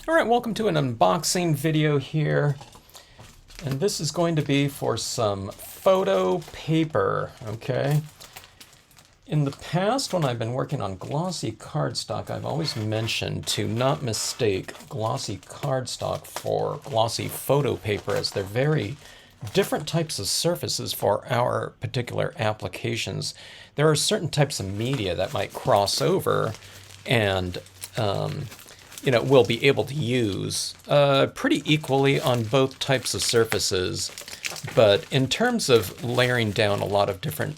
Alright, welcome to an unboxing video here. And this is going to be for some photo paper, okay? In the past, when I've been working on glossy cardstock, I've always mentioned to not mistake glossy cardstock for glossy photo paper, as they're very different types of surfaces for our particular applications. There are certain types of media that might cross over and we'll be able to use pretty equally on both types of surfaces. But in terms of layering down a lot of different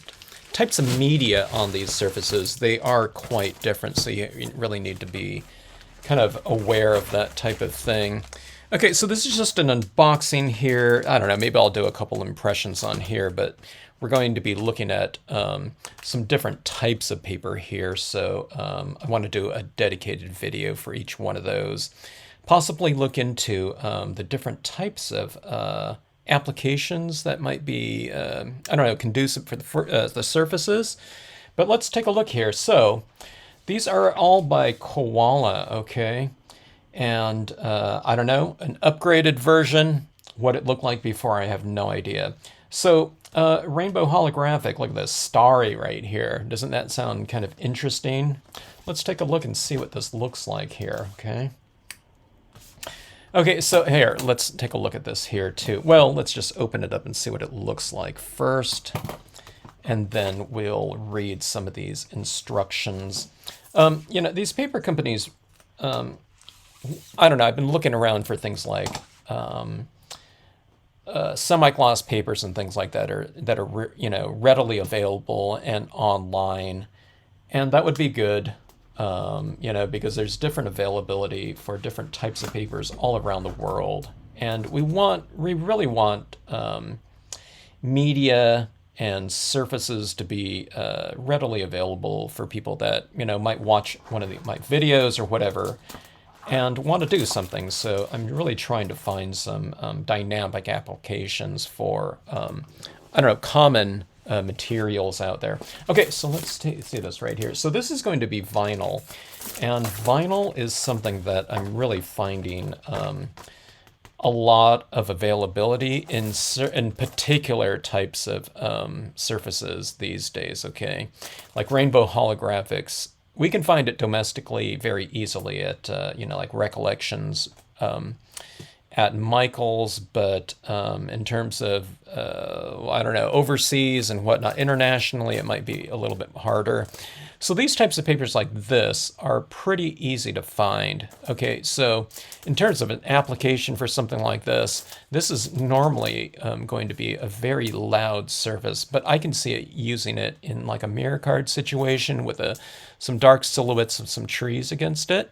types of media on these surfaces, they are quite different. So you really need to be kind of aware of that type of thing. Okay, so this is just an unboxing here. I don't know, maybe I'll do a couple impressions on here, but we're going to be looking at some different types of paper here. So I want to do a dedicated video for each one of those. Possibly look into the different types of applications that might be, I don't know, conducive for the surfaces. But let's take a look here. So these are all by Koala, okay? And I don't know, an upgraded version. What it looked like before, I have no idea. So rainbow holographic, look at this, starry right here. Doesn't that sound kind of interesting? Let's take a look and see what this looks like here, okay? Okay, so here, let's take a look at this here too. Well, let's just open it up and see what it looks like first. And then we'll read some of these instructions. These paper companies, I don't know, I've been looking around for things like semi-gloss papers and things like that are readily available and online, and that would be good, because there's different availability for different types of papers all around the world, and we really want media and surfaces to be readily available for people that might watch one of my videos or whatever and want to do something. So I'm really trying to find some dynamic applications for, common materials out there. Okay, so let's see this right here. So this is going to be vinyl, and vinyl is something that I'm really finding a lot of availability in particular types of surfaces these days, okay? Like rainbow holographics, we can find it domestically very easily at, like Recollections at Michael's, but in terms of, overseas and whatnot, internationally, it might be a little bit harder. So these types of papers like this are pretty easy to find. Okay, so in terms of an application for something like this, this is normally going to be a very loud surface, but I can see it using it in like a mirror card situation with some dark silhouettes of some trees against it,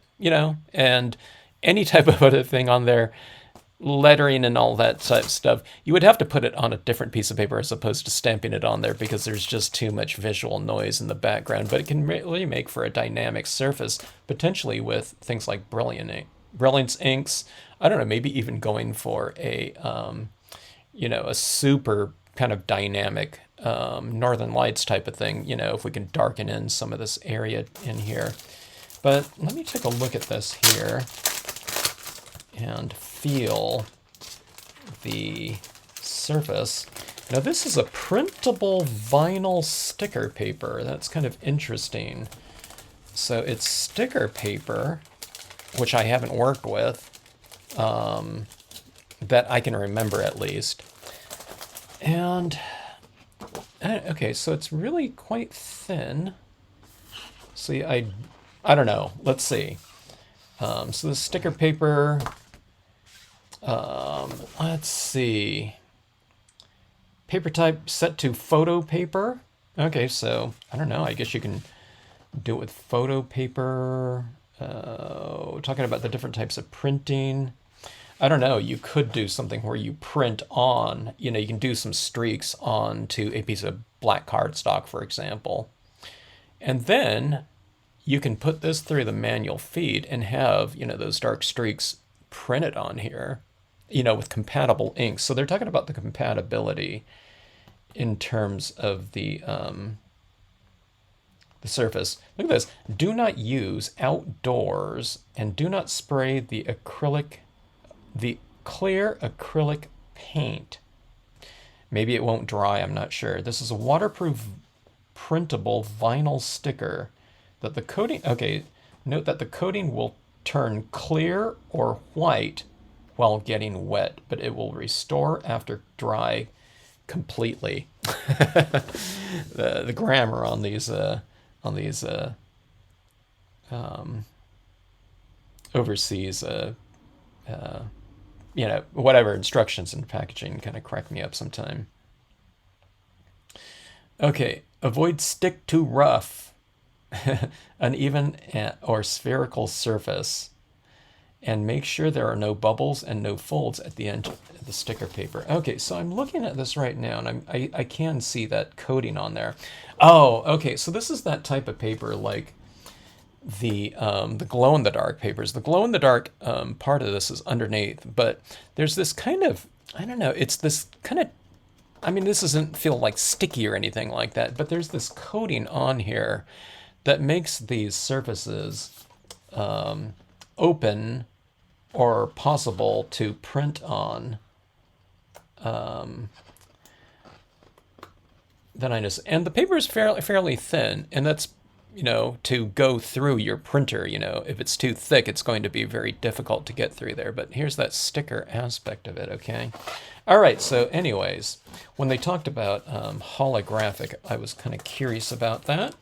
and any type of other thing on there, lettering and all that type of stuff. You would have to put it on a different piece of paper as opposed to stamping it on there, because there's just too much visual noise in the background. But it can really make for a dynamic surface, potentially with things like Brilliance inks. I don't know, maybe even going for a super kind of dynamic Northern Lights type of thing, if we can darken in some of this area in here. But let me take a look at this here and feel the surface. Now this is a printable vinyl sticker paper. That's kind of interesting. So it's sticker paper, which I haven't worked with, that I can remember at least. And, okay, so it's really quite thin. See, I don't know. Let's see. So the sticker paper, let's see. Paper type set to photo paper. Okay, so I don't know. I guess you can do it with photo paper. Talking about the different types of printing. I don't know. You could do something where you print on, you can do some streaks onto a piece of black cardstock, for example. And then you can put this through the manual feed and have, those dark streaks printed on here, with compatible inks. So they're talking about the compatibility in terms of the the surface. Look at this. Do not use outdoors and do not spray the clear acrylic paint. Maybe it won't dry, I'm not sure. This is a waterproof printable vinyl sticker that the coating, okay, note that the coating will turn clear or white while getting wet, but it will restore after dry completely. The grammar on these overseas whatever instructions in packaging kind of crack me up sometime. Okay, avoid stick to rough, uneven or spherical surface, and make sure there are no bubbles and no folds at the end of the sticker paper. Okay, so I'm looking at this right now, and I can see that coating on there. Oh, okay, so this is that type of paper like the glow-in-the-dark papers. The glow-in-the-dark part of this is underneath, but there's this kind of, I don't know, it's this kind of, I mean, this doesn't feel like sticky or anything like that, but there's this coating on here that makes these surfaces open or possible to print on. Then I just, and the paper is fairly thin, and that's, you know, to go through your printer. You know, if it's too thick, it's going to be very difficult to get through there. But here's that sticker aspect of it, okay? All right, so anyways, when they talked about holographic, I was kind of curious about that.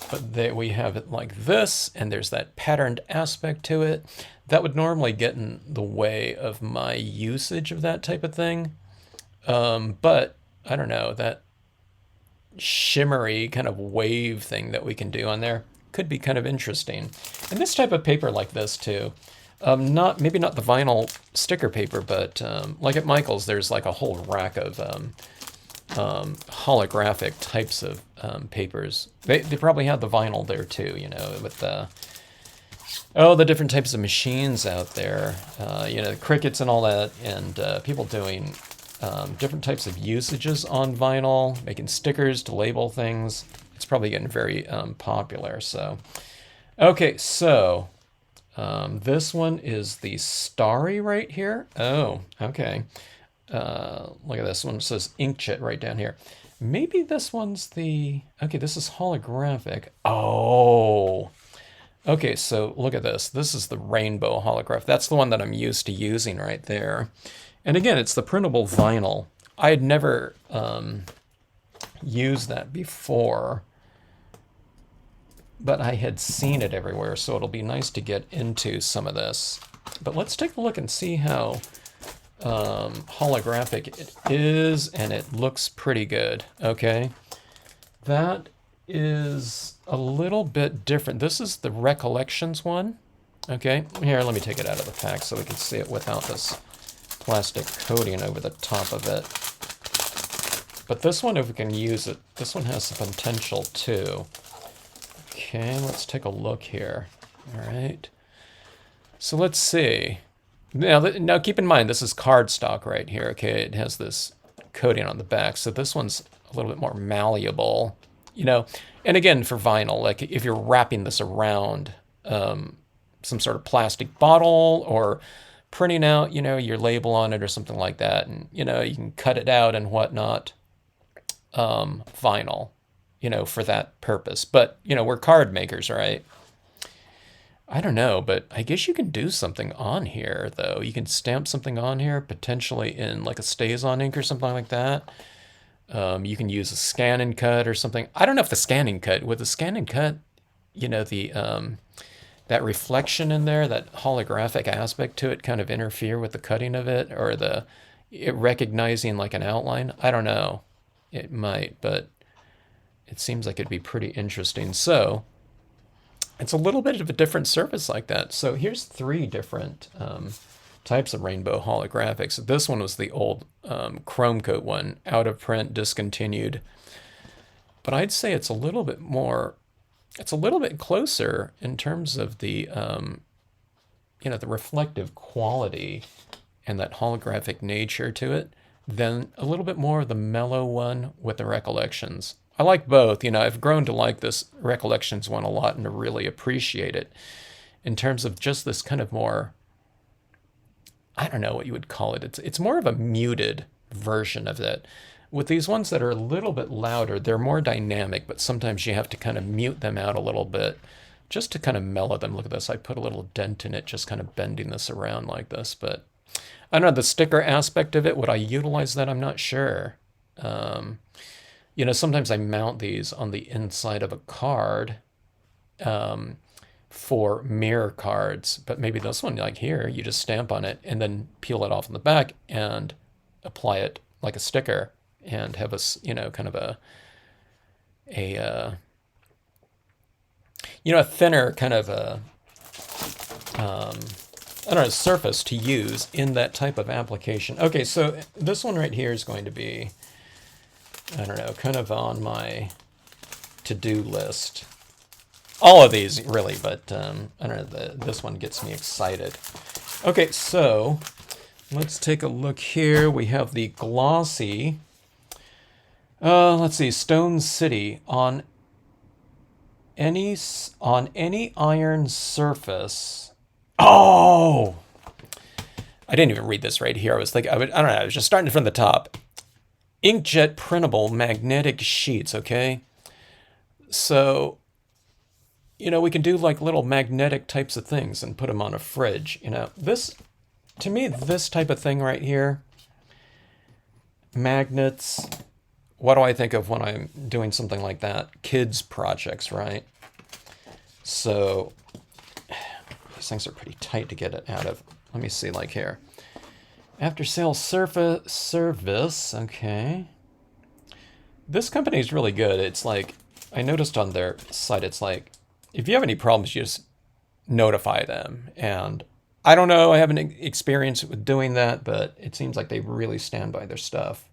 But we have it like this, and there's that patterned aspect to it. That would normally get in the way of my usage of that type of thing. But I don't know, that shimmery kind of wave thing that we can do on there could be kind of interesting. And this type of paper like this too, maybe not the vinyl sticker paper, but like at Michael's, there's like a whole rack of holographic types of papers. They probably have the vinyl there too, you know, with the different types of machines out there, you know, Crickets and all that, and people doing different types of usages on vinyl, making stickers to label things. It's probably getting very popular. So, okay, so this one is the starry right here. Oh, okay. Look at this one. It says inkjet right down here. Maybe this one's the, okay, this is holographic. Oh, okay, so look at this. This is the rainbow holograph. That's the one that I'm used to using right there. And again, it's the printable vinyl. I had never used that before, but I had seen it everywhere, so it'll be nice to get into some of this. But let's take a look and see how holographic it is, and it looks pretty good. Okay, that is a little bit different. This is the Recollections one. Okay, here, let me take it out of the pack so we can see it without this plastic coating over the top of it. But this one, if we can use it, this one has the potential too. Okay, let's take a look here. All right, so let's see. Now keep in mind, this is cardstock right here, okay? It has this coating on the back, so this one's a little bit more malleable, you know? And again, for vinyl, like if you're wrapping this around some sort of plastic bottle or printing out, you know, your label on it or something like that, and, you know, you can cut it out and whatnot, vinyl, you know, for that purpose. But, you know, we're card makers, right? I don't know, but I guess you can do something on here, though. You can stamp something on here, potentially in like a StazOn ink or something like that. You can use a scan and cut or something. I don't know if the scan and cut, with the scan and cut, you know, the that reflection in there, that holographic aspect to it kind of interfere with the cutting of it, or it recognizing like an outline. I don't know. It might, but it seems like it'd be pretty interesting. So it's a little bit of a different surface like that. So here's 3 different types of rainbow holographics. This one was the old chrome coat one, out of print, discontinued. But I'd say it's a little bit more, it's a little bit closer in terms of the, you know, the reflective quality and that holographic nature to it than a little bit more of the mellow one with the Recollections. I like both. You know, I've grown to like this Recollections one a lot and to really appreciate it in terms of just this kind of more, I don't know what you would call it. It's more of a muted version of it. With these ones that are a little bit louder, they're more dynamic, but sometimes you have to kind of mute them out a little bit just to kind of mellow them. Look at this. I put a little dent in it, just kind of bending this around like this. But I don't know, the sticker aspect of it, would I utilize that? I'm not sure. You know, sometimes I mount these on the inside of a card for mirror cards, but maybe this one, like here, you just stamp on it and then peel it off in the back and apply it like a sticker and have a, you know, kind of a you know, a thinner kind of a, I don't know, surface to use in that type of application. Okay, so this one right here is going to be, I don't know, kind of on my to-do list. All of these, really, but I don't know, this one gets me excited. Okay, so let's take a look here. We have the Glossy, let's see, Stone City on any iron surface. Oh! I didn't even read this right here. I was thinking, I don't know, I was just starting from the top. Inkjet printable magnetic sheets, okay? So, you know, we can do like little magnetic types of things and put them on a fridge. You know, this, to me, this type of thing right here, magnets, what do I think of when I'm doing something like that? Kids projects, right? So these things are pretty tight to get it out of. Let me see, like here. After sales service, okay. This company is really good. It's like, I noticed on their site, it's like, if you have any problems, you just notify them. And I don't know, I haven't experience with doing that, but it seems like they really stand by their stuff.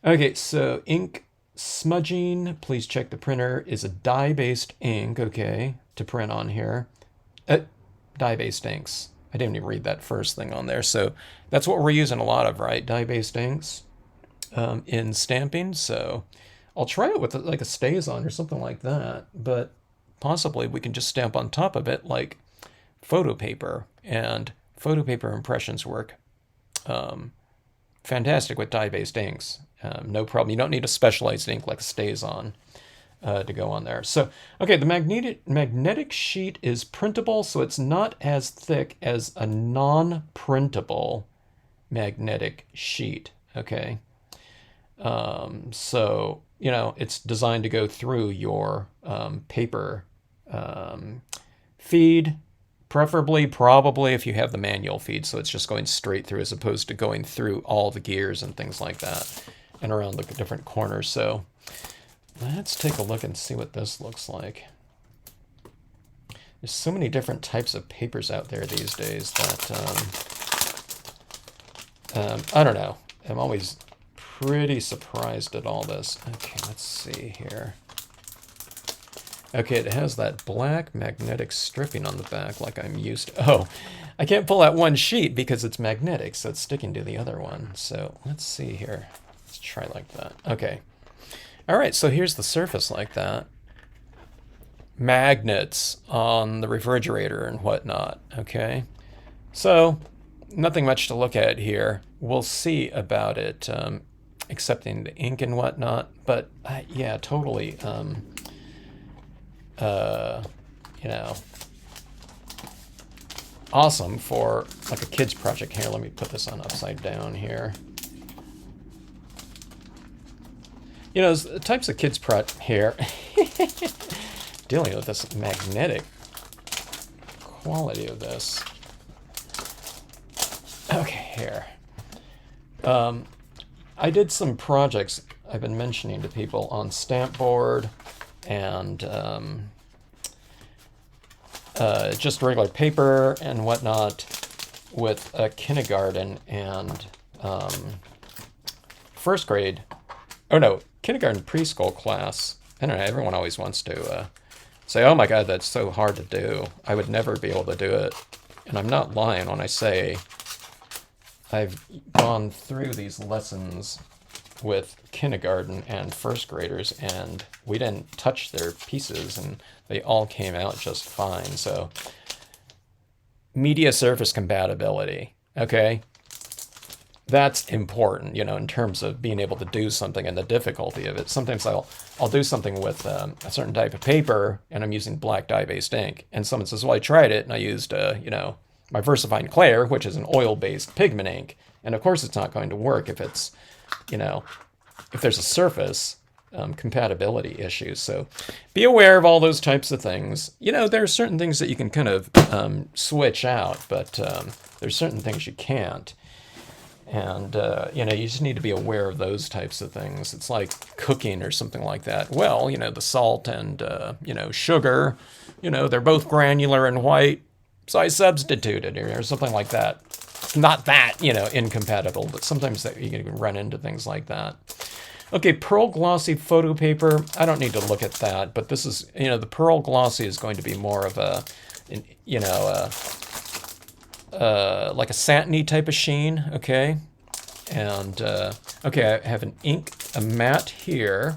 Okay, so ink smudging, please check the printer, is a dye-based ink, okay, to print on here. Dye-based inks. I didn't even read that first thing on there. So that's what we're using a lot of, right? Dye-based inks in stamping. So I'll try it with like a StazOn or something like that, but possibly we can just stamp on top of it like photo paper, and photo paper impressions work fantastic with dye-based inks. No problem. You don't need a specialized ink like a StazOn to go on there. So, okay, the magnetic sheet is printable, so it's not as thick as a non-printable magnetic sheet, okay? So, you know, it's designed to go through your paper feed, preferably, probably, if you have the manual feed, so it's just going straight through as opposed to going through all the gears and things like that and around the different corners. So let's take a look and see what this looks like. There's so many different types of papers out there these days that, I don't know. I'm always pretty surprised at all this. Okay, let's see here. Okay, it has that black magnetic stripping on the back like I'm used to. Oh, I can't pull out one sheet because it's magnetic, so it's sticking to the other one. So let's see here. Let's try like that. Okay. All right, so here's the surface like that. Magnets on the refrigerator and whatnot, okay? So nothing much to look at here. We'll see about it, accepting the ink and whatnot. But yeah, totally, you know, awesome for like a kid's project. Here, let me put this on upside down here. You know, the types of kids here, dealing with this magnetic quality of this. Okay, here. I did some projects I've been mentioning to people on stamp board and just regular paper and whatnot with a kindergarten and first grade. Oh no, kindergarten preschool class. I don't know, everyone always wants to say, oh my God, that's so hard to do. I would never be able to do it. And I'm not lying when I say I've gone through these lessons with kindergarten and first graders, and we didn't touch their pieces, and they all came out just fine. So media surface compatibility, okay? That's important, you know, in terms of being able to do something and the difficulty of it. Sometimes I'll do something with a certain type of paper, and I'm using black dye-based ink, and someone says, "Well, I tried it, and I used, you know, my VersaFine Clair, which is an oil-based pigment ink, and of course it's not going to work if it's, you know, if there's a surface compatibility issues." So be aware of all those types of things. You know, there are certain things that you can kind of switch out, but there's certain things you can't. And, you know, you just need to be aware of those types of things. It's like cooking or something like that. Well, you know, the salt and, you know, sugar, you know, they're both granular and white, so I substituted or something like that. Not that, you know, incompatible, but sometimes that you can run into things like that. Okay, Pearl Glossy photo paper. I don't need to look at that, but this is, you know, the Pearl Glossy is going to be more of a, you know, like a satiny type of sheen, okay? And, okay, I have an ink, a matte here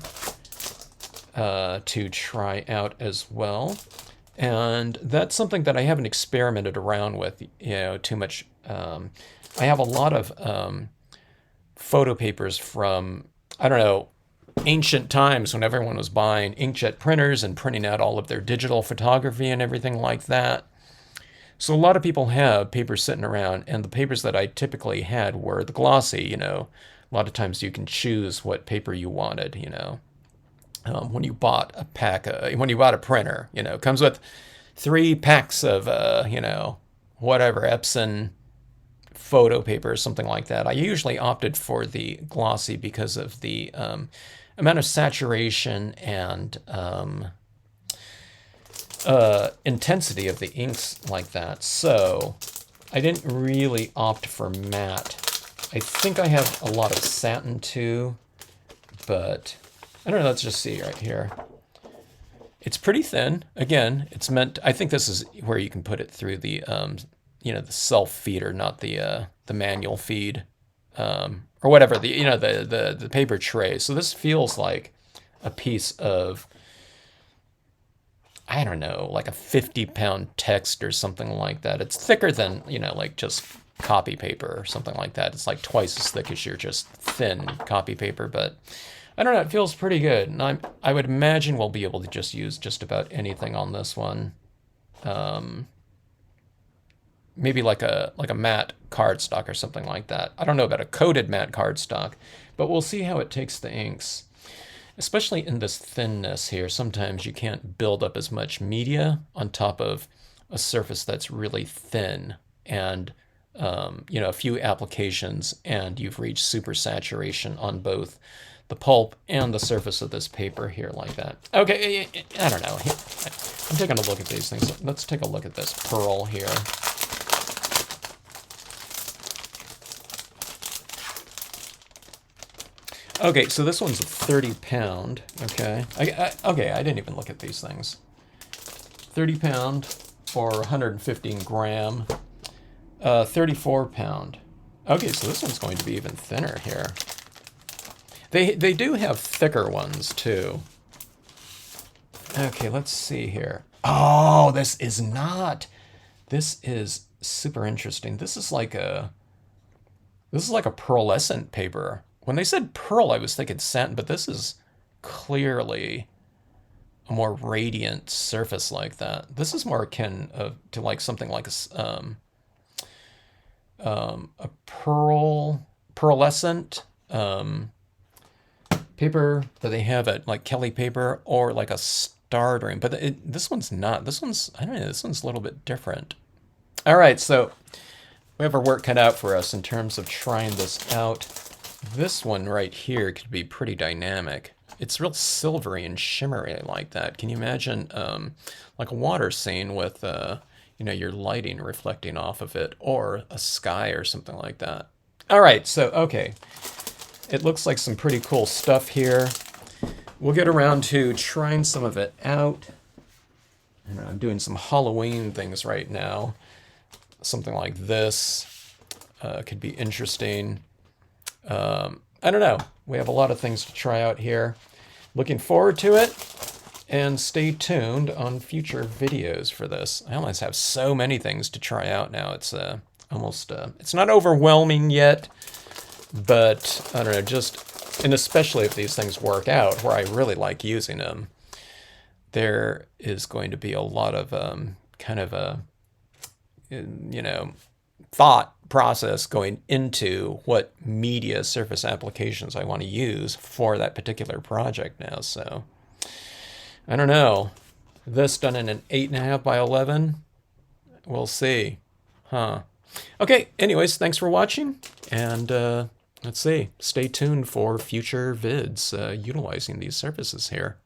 to try out as well. And that's something that I haven't experimented around with, you know, too much. I have a lot of photo papers from, I don't know, ancient times when everyone was buying inkjet printers and printing out all of their digital photography and everything like that. So a lot of people have papers sitting around, and the papers that I typically had were the glossy, you know. A lot of times you can choose what paper you wanted, you know. When you bought a pack, when you bought a printer, you know, it comes with 3 packs of, you know, whatever, Epson photo paper or something like that. I usually opted for the glossy because of the amount of saturation and intensity of the inks like that. So I didn't really opt for matte. I think I have a lot of satin too, but I don't know. Let's just see right here. It's pretty thin. Again, it's meant, I think this is where you can put it through the, you know, the self feeder, not the manual feed, or whatever, the, you know, the paper tray. So this feels like a piece of, I don't know, like a 50-pound text or something like that. It's thicker than, you know, like just copy paper or something like that. It's like twice as thick as your just thin copy paper, but I don't know, it feels pretty good. And I would imagine we'll be able to just use just about anything on this one. Maybe like a matte cardstock or something like that. I don't know about a coated matte cardstock, but we'll see how it takes the inks. Especially in this thinness here, sometimes you can't build up as much media on top of a surface that's really thin, and you know, a few applications and you've reached super saturation on both the pulp and the surface of this paper here like that. Okay, I don't know. I'm taking a look at these things. Let's take a look at this pearl here. Okay, so this one's a 30-pound, okay? Okay, I didn't even look at these things. 30-pound or 115-gram, 34-pound. Okay, so this one's going to be even thinner here. They do have thicker ones, too. Okay, let's see here. Oh, this is not. This is super interesting. This is like a pearlescent paper. When they said pearl, I was thinking satin, but this is clearly a more radiant surface like that. This is more akin to like something like a pearlescent paper that they have at like Kelly Paper, or like a star dream. But this one's not. This one's, I don't know, this one's a little bit different. All right, so we have our work cut out for us in terms of trying this out. This one right here could be pretty dynamic. It's real silvery and shimmery like that. Can you imagine like a water scene with you know, your lighting reflecting off of it, or a sky or something like that? All right, so okay, it looks like some pretty cool stuff here. We'll get around to trying some of it out. And I'm doing some Halloween things right now. Something like this could be interesting. I don't know. We have a lot of things to try out here. Looking forward to it. And stay tuned on future videos for this. I almost have so many things to try out now. It's almost, it's not overwhelming yet, but I don't know, just, and especially if these things work out where I really like using them, there is going to be a lot of kind of a, you know, thought process going into what media surface applications I want to use for that particular project now. So I don't know. This done in an 8.5 by 11. We'll see. Huh. Okay, anyways, thanks for watching. And let's see. Stay tuned for future vids utilizing these surfaces here.